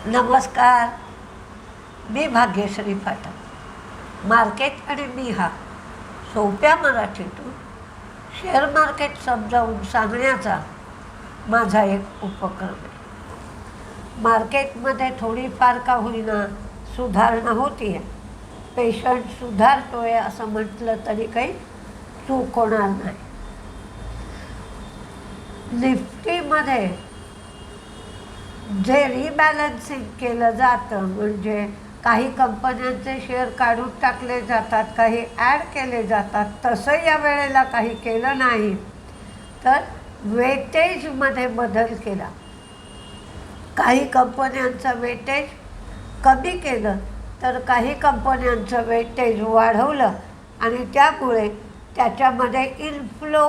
नमस्कार. मी भाग्यश्री फाटक. मार्केट आणि मी हा सोप्या मराठीतून शेअर मार्केट समजावून सांगण्याचा माझा एक उपक्रम आहे. मार्केटमध्ये थोडीफार का होईना सुधारणा होती आहे. पेशंट सुधारतो आहे असं म्हटलं तरी काही चूक होणार नाही. निफ्टीमध्ये जे रिबॅलन्सिंग केलं जातं, म्हणजे काही कंपन्यांचे शेअर काढून टाकले जातात, काही ॲड केले जातात, तसं या वेळेला काही केलं नाही. तर वेटेजमध्ये बदल केला. काही कंपन्यांचं वेटेज कमी केलं, तर काही कंपन्यांचं वेटेज वाढवलं आणि त्यामुळे त्याच्यामध्ये इनफ्लो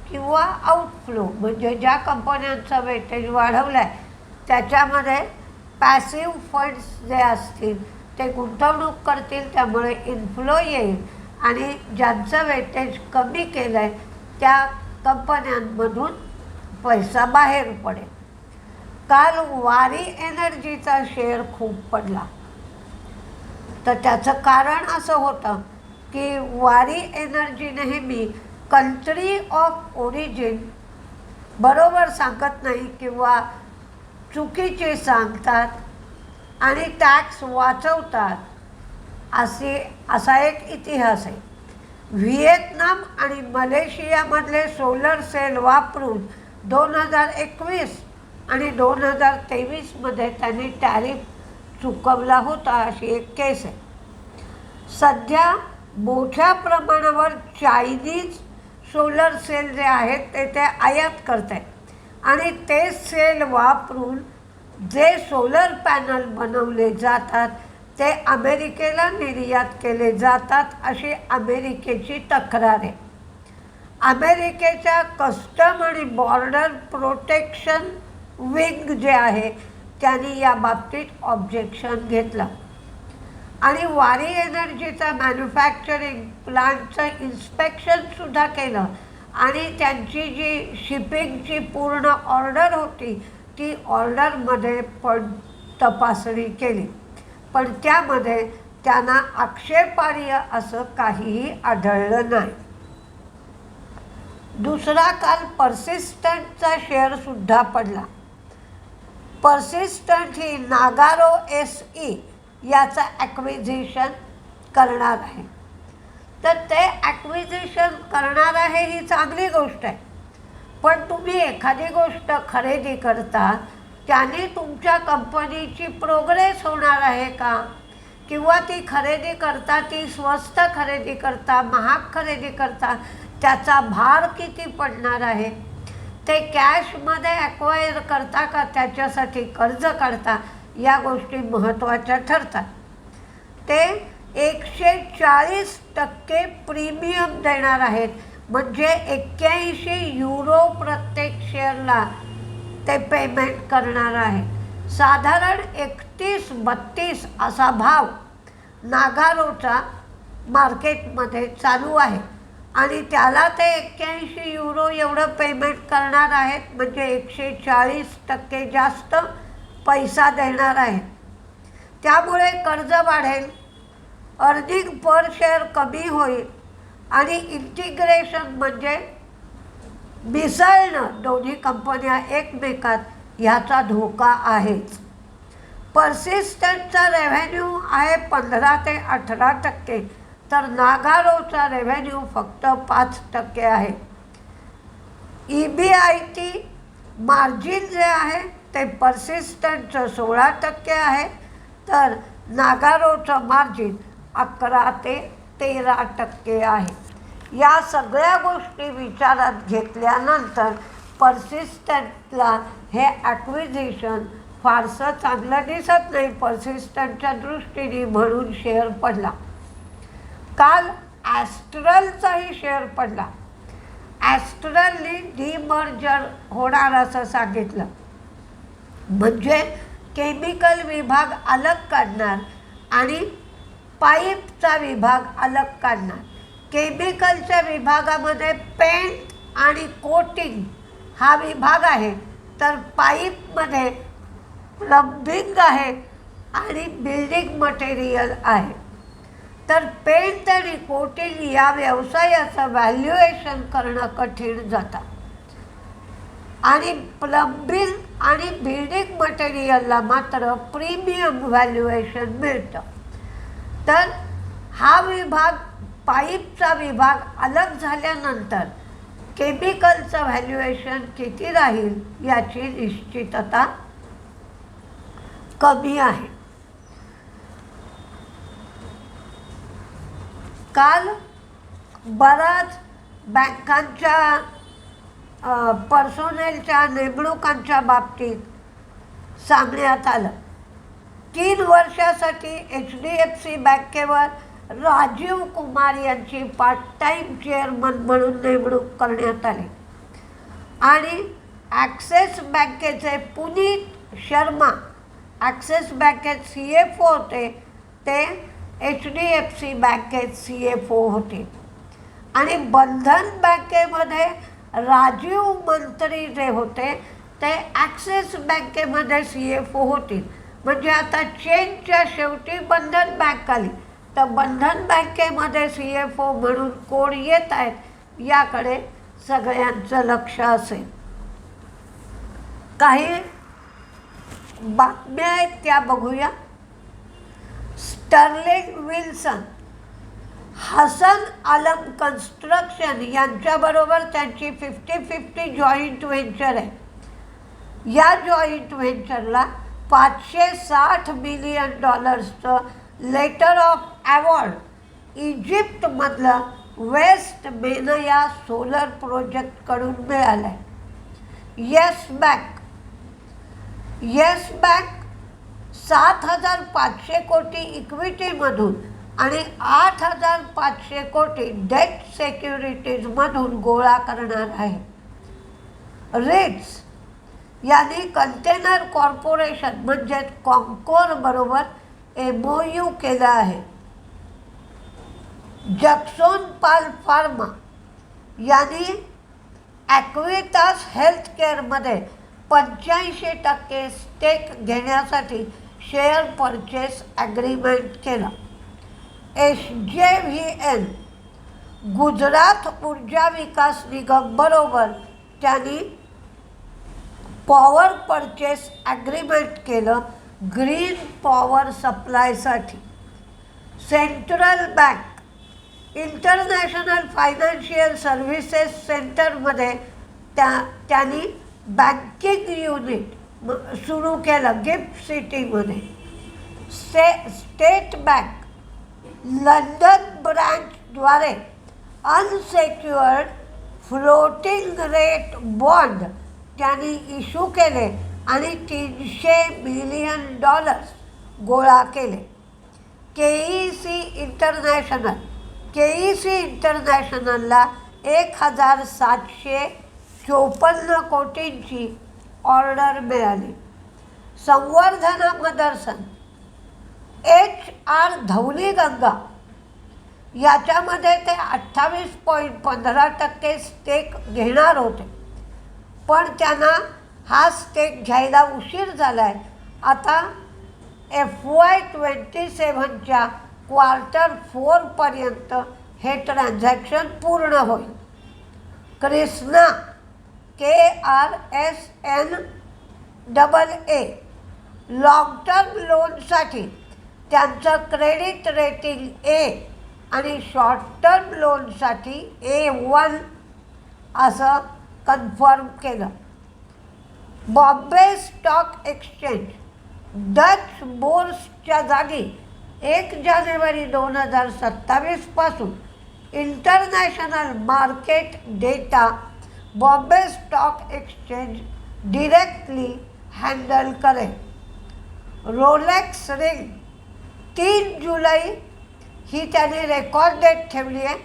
किंवा आउटफ्लो, म्हणजे ज्या कंपन्यांचं वेटेज वाढवलं आहे त्याच्यामध्ये पॅसिव्ह फंड्स जे असतील ते गुंतवणूक करतील, त्यामुळे इनफ्लो येईल आणि ज्यांचं वेटेज कमी केलं आहे त्या कंपन्यांमधून पैसा बाहेर पडेल. काल वारी एनर्जीचा शेअर खूप पडला. तर त्याचं कारण असं होतं की वारी एनर्जी नेहमी कंट्री ऑफ ओरिजिन बरोबर सांगत नाही किंवा चुकीचे सांगतात आणि टॅक्स वाचवतात, असा एक इतिहास आहे. व्हिएतनाम आणि मलेशियामधले सोलर सेल वापरून 2021 आणि 2023मध्ये त्यांनी टॅरिफ चुकवला होता, अशी एक केस आहे. सध्या मोठ्या प्रमाणावर चायनीज सोलर सेल जे आहेत ते आयात करत आहेत आणि ते सेल वापरून जे सोलर पॅनल बनवले जातात ते अमेरिकेला निर्यात केले जातात, अशी अमेरिकेची तक्रार आहे. अमेरिकेच्या कस्टम आणि बॉर्डर प्रोटेक्शन विंग जे आहे त्यांनी या बाबतीत ऑब्जेक्शन घेतलं आणि वारी एनर्जीचा मॅन्युफॅक्चरिंग प्लांटचं इन्स्पेक्शनसुद्धा केलं आणि त्यांची जी शिपिंगची पूर्ण ऑर्डर होती ती ऑर्डरमध्ये पण तपासणी केली, पण त्यामध्ये त्यांना आक्षेपार्ह असं काहीही आढळलं नाही. दुसरा, काल पर्सिस्टंटचा शेअरसुद्धा पडला. पर्सिस्टंट ही नागारो SE याचं ॲक्विजिशन करणार आहे. तर ते ॲक्विजिशन करणार आहे ही चांगली गोष्ट आहे, पण तुम्ही एखादी गोष्ट खरेदी करता त्याने तुमच्या कंपनीची प्रोग्रेस होणार आहे का? किंवा ती खरेदी करता, ती स्वस्त खरेदी करता, महाग खरेदी करता, त्याचा भार किती पडणार आहे? ते कॅशमध्ये ॲक्वायर करता का त्याच्यासाठी कर्ज काढता? या गोष्टी महत्त्वाच्या ठरतात. ते 140% प्रीमियम देणार आहेत, म्हणजे 81 युरो प्रत्येक शेअरला ते पेमेंट करणार आहे. साधारण 31-32 असा भाव नागारोचा मार्केटमध्ये चालू आहे आणि त्याला ते 81 युरो एवढं पेमेंट करणार आहेत, म्हणजे 140% जास्त पैसा देणार आहेत. त्यामुळे कर्ज वाढेल, अर्निंग पर शेअर कमी होईल आणि इंटिग्रेशन म्हणजे मिसळणं दोन्ही कंपन्या एकमेकात ह्याचा धोका आहेच. पर्सिस्टंटचा रेव्हेन्यू आहे 15 ते 18%, तर नागारोचा रेव्हेन्यू फक्त 5% आहे. EBIT मार्जिन जे आहे ते पर्सिस्टंटचं 16% आहे, तर नागारोचं मार्जिन 11 ते 13% आहे. या सगळ्या गोष्टी विचारात घेतल्यानंतर पर्सिस्टंटला हे ॲक्विजिशन फारसं चांगलं दिसत नाही पर्सिस्टंटच्या दृष्टीने, म्हणून शेअर पडला. काल ॲस्ट्रलचाही शेअर पडला. ॲस्ट्रलने डिमर्जर होणार असं सांगितलं, म्हणजे केमिकल विभाग अलग काढणार आणि पाईपचा विभाग अलग काढणार. केमिकलच्या विभागामध्ये पेंट आणि कोटिंग हा विभाग आहे, तर पाईपमध्ये प्लंबिंग आहे आणि बिल्डिंग मटेरियल आहे. तर पेंट आणि कोटिंग या व्यवसायाचं व्हॅल्युएशन करणं कठीण जातं आणि प्लंबिंग आणि बिल्डिंग मटेरियलला मात्र प्रीमियम व्हॅल्युएशन मिळतं. तर हा विभाग, पाईपचा विभाग अलग झाल्यानंतर केमिकलचं व्हॅल्युएशन किती राहील याची निश्चितता कमी आहे. काल बराच बँकांच्या पर्सोनेलच्या नेमणुकांच्या बाबतीत सांगण्यात आलं. 3 वर्षासाठी HDFC बँकेवर राजीव कुमार यांची पार्ट टाईम चेअरमन म्हणून नेमणूक करण्यात आली आणि ॲक्सिस बँकेचे पुनीत शर्मा, ॲक्सिस बँकेत CFO होते, ते HDFC बँकेत CFO होते. आणि बंधन बँकेमध्ये राजीव मंत्री जे होते ते ॲक्सिस बँकेमध्ये CFO होतील. म्हणजे आता चेनच्या शेवटी बंधन बँक आली, तर बंधन बँकेमध्ये CFO म्हणून कोण येत आहेत याकडे सगळ्यांचं लक्ष असेल. काही बातम्या आहेत त्या बघूया. Sterling Wilson, Hasan Alam construction यांच्याबरोबर त्यांची 50-50 जॉईंट व्हेंचर आहे. या जॉईंट व्हेंचरला $560 मिलियन लेटर ऑफ अवॉर्ड इजिप्तमधलं वेस्ट मेनया सोलर प्रोजेक्टकडून मिळालं आहे. येस बँक 7,500 कोटी इक्विटीमधून आणि 8,500 कोटी डेट सिक्युरिटीजमधून गोळा करणार आहे. रिट्स यांनी कंटेनर कॉर्पोरेशन म्हणजेच कॉन्कोर बरोबर MOU केला आहे. जॅक्सन पाल फार्मा यांनी ॲक्विटास हेल्थकेअरमध्ये 85% स्टेक घेण्यासाठी शेअर परचेस ॲग्रीमेंट केलं. SJVN गुजरात ऊर्जा विकास निगम बरोबर त्यांनी पॉवर परचेस ॲग्रीमेंट केलं ग्रीन पॉवर सप्लायसाठी. Central Bank international financial services सेंटरमध्ये त्यांनी बँकिंग युनिट सुरू केलं गिफ्ट सिटीमध्ये. स्टेट बँक लंडन ब्रँचद्वारे अनसेक्युअर्ड फ्लोटिंग रेट बॉन्ड त्यांनी इश्यू केले आणि $300 मिलियन गोळा केले. KEC इंटरनॅशनलला 1,754 कोटींची ऑर्डर मिळाली. संवर्धना मदरसन HR धौलीगंगा याच्यामध्ये ते 28.15% स्टेक घेणार होते, पण त्यांना हा स्टेक घ्यायला उशीर झाला आहे. आता FY27च्या Q4 पर्यंत हे ट्रान्झॅक्शन पूर्ण होईल. कृष्णा KRSNAA लॉंग टर्म लोनसाठी त्यांचं क्रेडिट रेटिंग A आणि शॉर्ट टर्म लोनसाठी A1 असं कन्फर्म केलं. बॉम्बे स्टॉक एक्सचेंज डच बोर्सच्या जागी 1 जानेवारी 2027 पासून international market data Bombay stock exchange directly handle करेल. रोलेक्स रिंग 3 जुलै ही त्याने रेकॉर्ड डेट ठेवली आहे.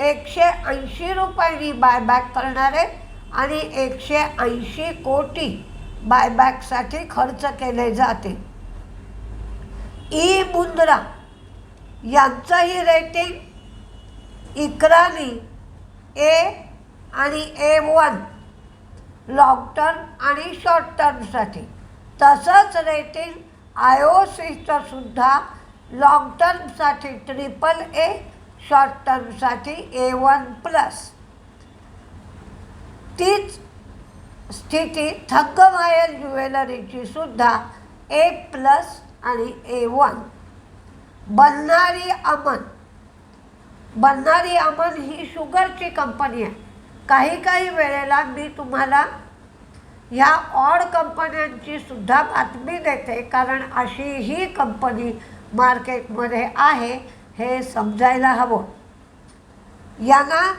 180 रुपयांनी बायबॅक करणार आहे आणि 180 कोटी बायबॅकसाठी खर्च केले जाते. मुंद्रा यांचंही रेटिंग इक्रानी A आणि A1 लॉंग टर्म आणि शॉर्ट टर्मसाठी तसंच रेटिंग IOCचं सुद्धा लॉंग टर्मसाठी AAA, शॉर्ट टर्मसाठी A1+. तीच स्थिती थंगमायल ज्वेलरीची सुद्धा A+ आणि A1. बन्नारी अमन ही शुगरची कंपनी आहे. काही वेळेला मी तुम्हाला ह्या ऑड कंपन्यांची सुद्धा बातमी देते, कारण अशी ही कंपनी मार्केटमध्ये आहे हे समजायला हवं. यांना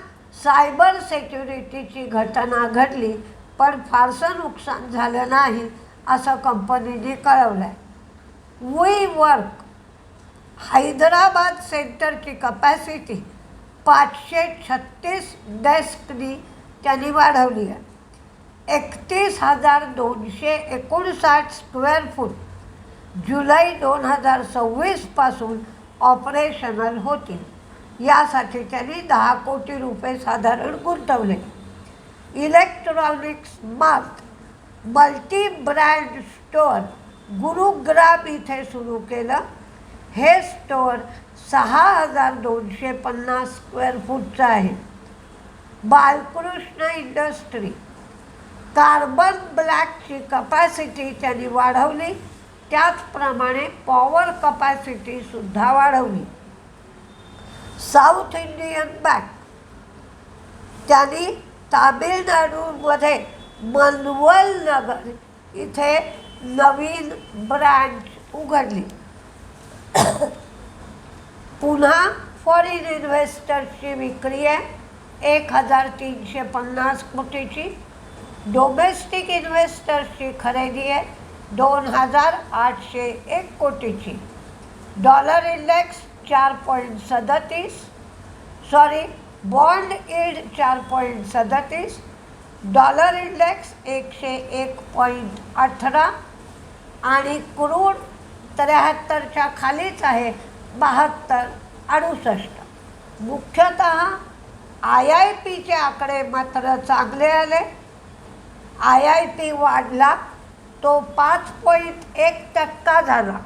सायबर सिक्युरिटीची घटना घडली, पण फारसं नुकसान झालं नाही असं कंपनीने कळवलं आहे. WeWork हैदराबाद सेंटरची कपॅसिटी 536 डेस्कनी त्यांनी वाढवली आहे. 31,259 स्क्वेअर फूट जुलै 2026 पासून ऑपरेशनल होतील. यासाठी त्यांनी 10 कोटी रुपये साधारण गुंतवले. Electronics mart multi brand store Gurugram इथे सुरू केलं. हे स्टोअर 6,250 स्क्वेअर फूटचं आहे. बालकृष्ण इंडस्ट्री कार्बन ब्लॅकची कपॅसिटी त्यांनी वाढवली, त्याचप्रमाणे पॉवर कपॅसिटीसुद्धा वाढवली. साऊथ इंडियन बँक त्यांनी तामिळनाडूमध्ये मनवल नगर इथे नवीन ब्रँच उघडली. पुन्हा फॉरेन इन्व्हेस्टर्सची विक्री आहे 1,350 कोटीची. डोमेस्टिक इन्व्हेस्टर्सची खरेदी आहे 2,801 कोटीची. Dollar index 4.37, bond yield 4.37, dollar index 101.18 आणि क्रूड 73च्या खालीच आहे 72.68. मुख्यतः IIPचे आकडे मात्र चांगले आले. IIP वाढला, तो 5.1% झाला.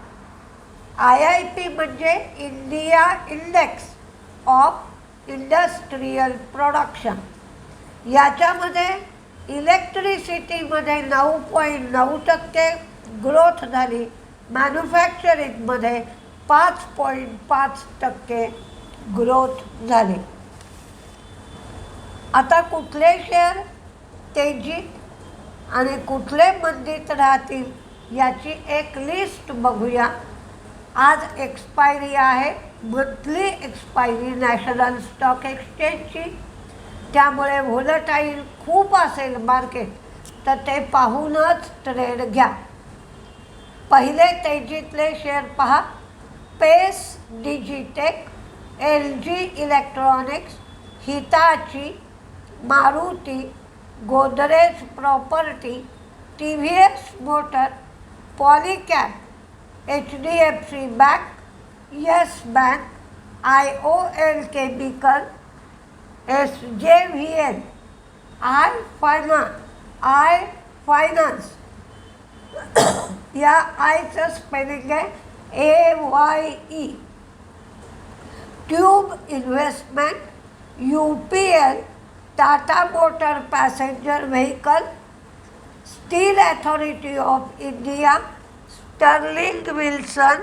IIP म्हणजे India index of industrial production. याच्यामध्ये इलेक्ट्रिसिटीमध्ये 9.9% ग्रोथ झाली. मॅन्युफॅक्चरिंगमध्ये 5.5% ग्रोथ झाली. आता कुठले शेअर तेजीत आणि कुठले मंदीत राहतील याची एक लिस्ट बघूया. आज एक्सपायरी आहे, मंथली एक्सपायरी नॅशनल स्टॉक एक्सचेंजची, त्यामुळे व्होलटाईल खूप असेल मार्केट, तर ते पाहूनच ट्रेड घ्या. पहिले तेजीतले शेअर पहा. Pace Digitek, LG electronics, Hitachi, Maruti, Godrej property, TVS motor, Polycab, HDFC bank, yes bank, IOL chemical, SJVN, Aye finance या आयचं स्पेलिंग आहे AYE, tube investment, UPL, Tata motor passenger vehicle, steel authority of India, Sterling Wilson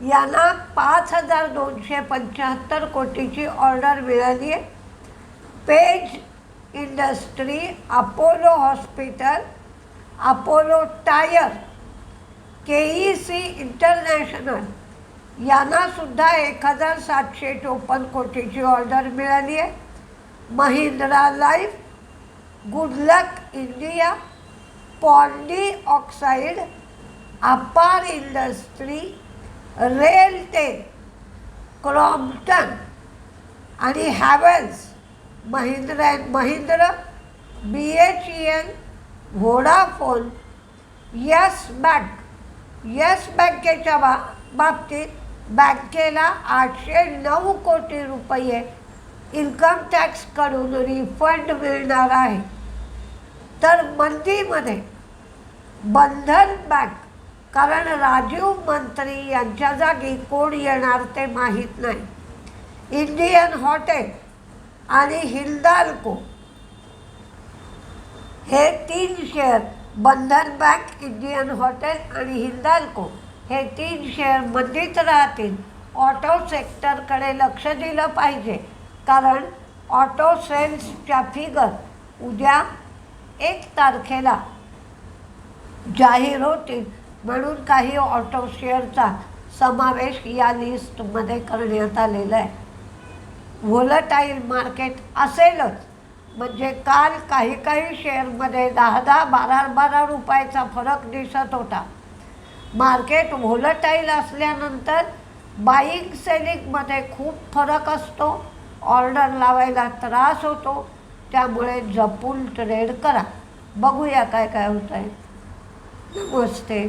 यांना 5,275 कोटीची order मिळाली आहे. Page industry, Apollo hospital, Apollo tyre, KEC international यांनासुद्धा 1,754 कोटीची order मिळाली आहे. Mahindra life, Goodluck India, Pondy oxide, Apar industry, RailTel, Crompton आणि Havells, Mahindra and Mahindra, BHEL, Vodafone, yes bank. Yes बँकेच्या बाबतीत बँकेला 809 कोटी रुपये इन्कम टॅक्सकडून रिफंड मिळणार आहे. तर मंदीमध्ये बंधन बँक, कारण राजीव मंत्री यांच्या जागी कोण येणार ते माहीत नाही. इंडियन हॉटेल आणि हिंदाल्को हे 3 शेअर, बंधन बँक, इंडियन हॉटेल आणि हिंदाल्को हे 3 शेअर मंदीत राहतील. ऑटो सेक्टरकडे लक्ष दिलं पाहिजे, कारण ऑटो सेल्सच्या फिगर उद्या 1 तारखेला जाहीर होतील, म्हणून काही ऑटो शेअरचा समावेश या लिस्टमध्ये करण्यात आलेला आहे. व्होलटाईल मार्केट असेलच, म्हणजे काल काही शेअरमध्ये 10-10, 12-12 रुपयाचा फरक दिसत होता. मार्केट व्होलटाईल असल्यानंतर बाईंग सेलिंगमध्ये खूप फरक असतो, ऑर्डर लावायला त्रास होतो, त्यामुळे जपून ट्रेड करा. बघूया काय काय होत आहे. नमस्ते.